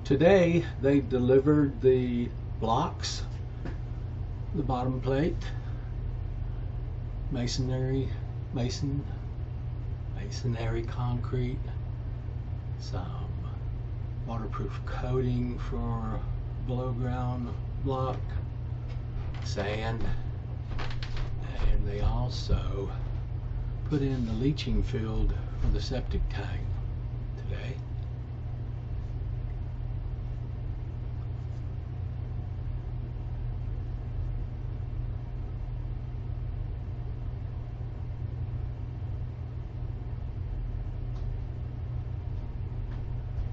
Today they delivered the blocks, the bottom plate, masonry concrete, some waterproof coating for below ground block, sand, and they also put in the leaching field for the septic tank today.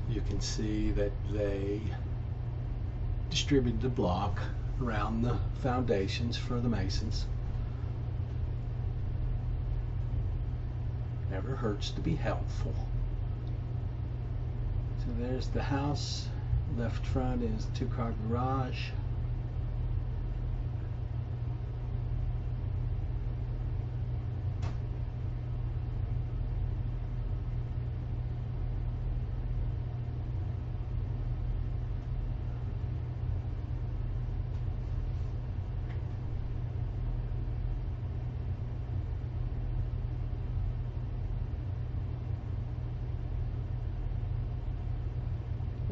You can see that they distributed the block around the foundations for the masons. Never hurts to be helpful. So there's the house. Left front is the two-car garage.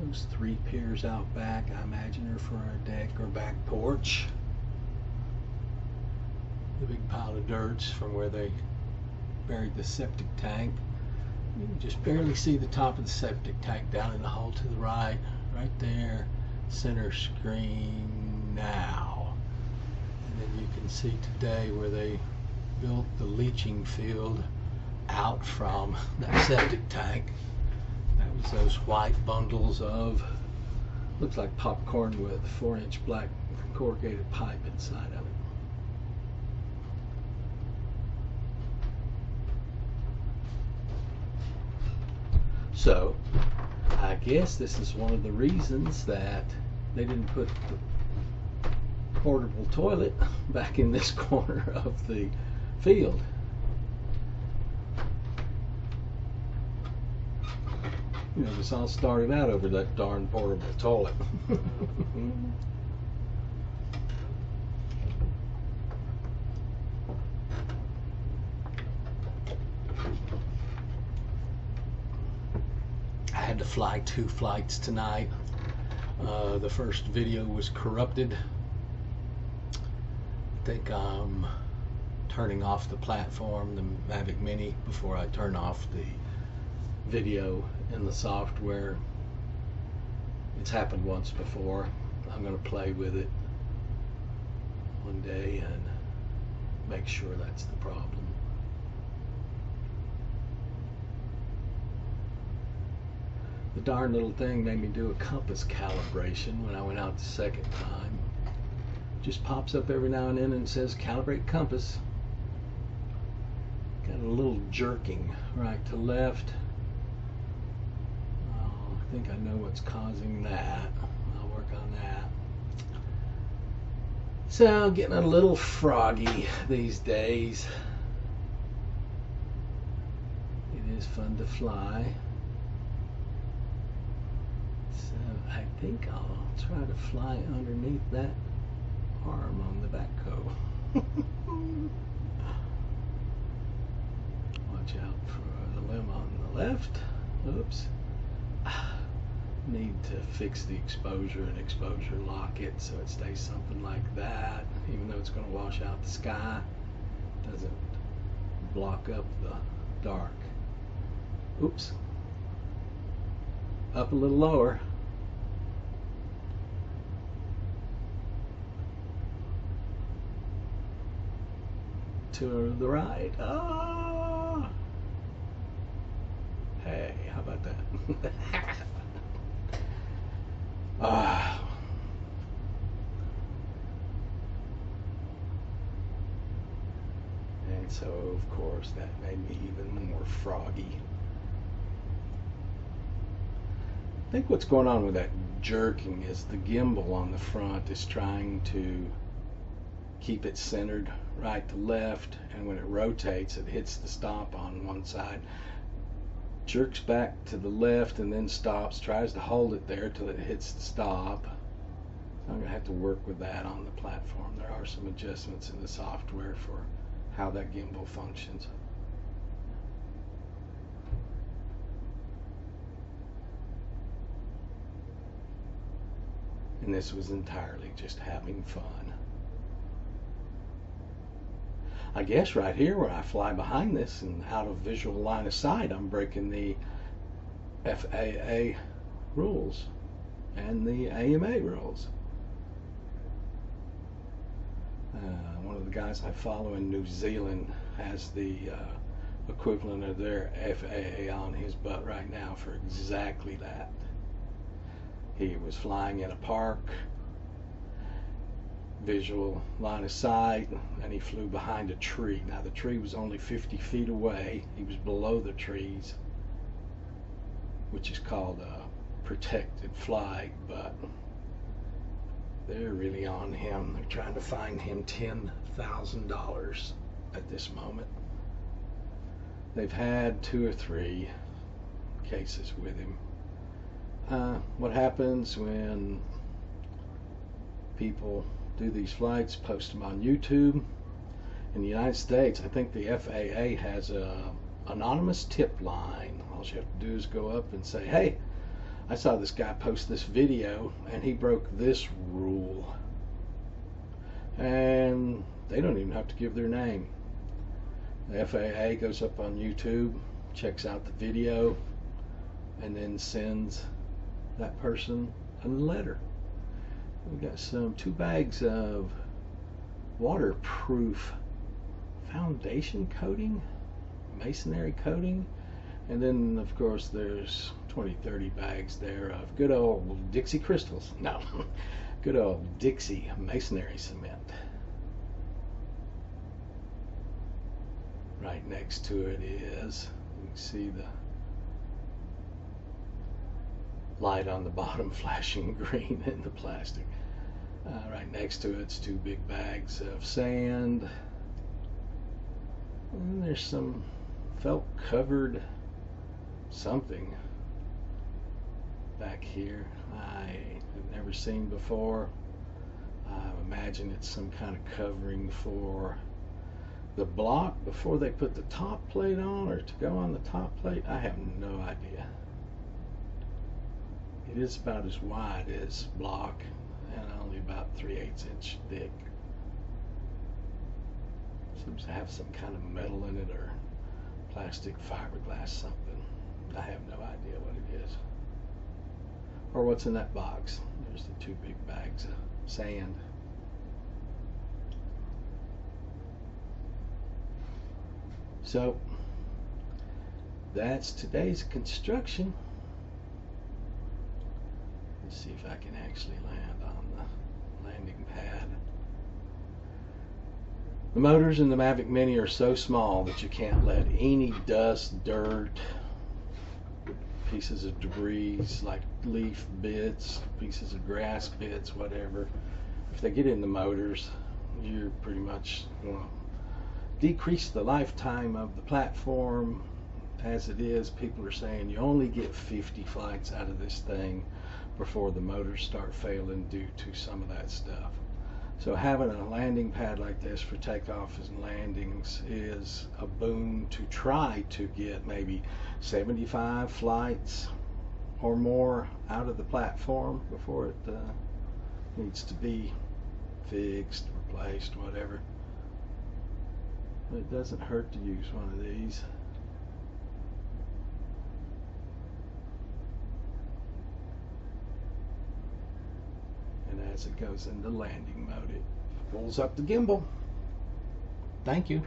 Those three piers out back, I imagine, are for a deck or back porch. The big pile of dirt's from where they buried the septic tank. You can just barely see the top of the septic tank down in the hole to the right there, center screen now. And then you can see today where they built the leaching field out from that septic tank. That was those white bundles of, looks like popcorn with 4-inch black corrugated pipe inside of it. So, I guess this is one of the reasons that they didn't put the portable toilet back in this corner of the field. You know, this all started out over that darn portable toilet. I had to fly 2 flights tonight. The first video was corrupted. I think I'm turning off the platform, the Mavic Mini, before I turn off the video in the software. It's happened once before. I'm going to play with it one day and make sure that's the problem. The darn little thing made me do a compass calibration when I went out the second time. Just pops up every now and then and says calibrate compass. Got a little jerking right to left. I think I know what's causing that. I'll work on that. So, getting a little froggy these days. It is fun to fly. So, I think I'll try to fly underneath that arm on the backhoe. Watch out for the limb on the left. Oops. Need to fix the exposure and exposure lock it so it stays something like that, even though it's going to wash out the sky. It doesn't block up the dark. Oops. Up a little lower. To the right. Ah! Hey, how about that? And so, of course, that made me even more froggy. I think what's going on with that jerking is the gimbal on the front is trying to keep it centered right to left, and when it rotates, it hits the stop on one side, jerks back to the left and then stops, tries to hold it there till it hits the stop. I'm going to have to work with that on the platform. There are some adjustments in the software for how that gimbal functions. And this was entirely just having fun. I guess right here where I fly behind this and out of visual line of sight, I'm breaking the FAA rules and the AMA rules. One of the guys I follow in New Zealand has the equivalent of their FAA on his butt right now for exactly that. He was flying in a park, visual line of sight, and he flew behind a tree. Now the tree was only 50 feet away. He was below the trees, which is called a protected flight, but they're really on him. They're trying to find him $10,000 at this moment. They've had 2 or 3 cases with him. What happens when people do these flights, post them on YouTube? In the United States, I think the FAA has a anonymous tip line. All you have to do is go up and say, hey, I saw this guy post this video and he broke this rule. And they don't even have to give their name. The FAA goes up on YouTube, checks out the video, and then sends that person a letter. We got 2 bags of waterproof foundation coating, masonry coating, and then of course there's 20-30 bags there of good old Dixie crystals. No, good old Dixie masonry cement. Right next to it is, you can see the light on the bottom flashing green in the plastic. Right next to it's 2 big bags of sand. And there's some felt covered something back here I have never seen before. I imagine it's some kind of covering for the block before they put the top plate on, or to go on the top plate. I have no idea. It is about as wide as block and only about 3/8 inch thick. Seems to have some kind of metal in it or plastic, fiberglass, something. I have no idea what it is or what's in that box. There's the 2 big bags of sand. So that's today's construction. Let's see if I can actually land on the landing pad. The motors in the Mavic Mini are so small that you can't let any dust, dirt, pieces of debris like leaf bits, pieces of grass bits, whatever, if they get in the motors, you're pretty much going to decrease the lifetime of the platform. As it is, people are saying you only get 50 flights out of this thing before the motors start failing due to some of that stuff. So having a landing pad like this for takeoffs and landings is a boon to try to get maybe 75 flights or more out of the platform before it needs to be fixed, replaced, whatever. But it doesn't hurt to use one of these. And as it goes into landing mode, it pulls up the gimbal. Thank you.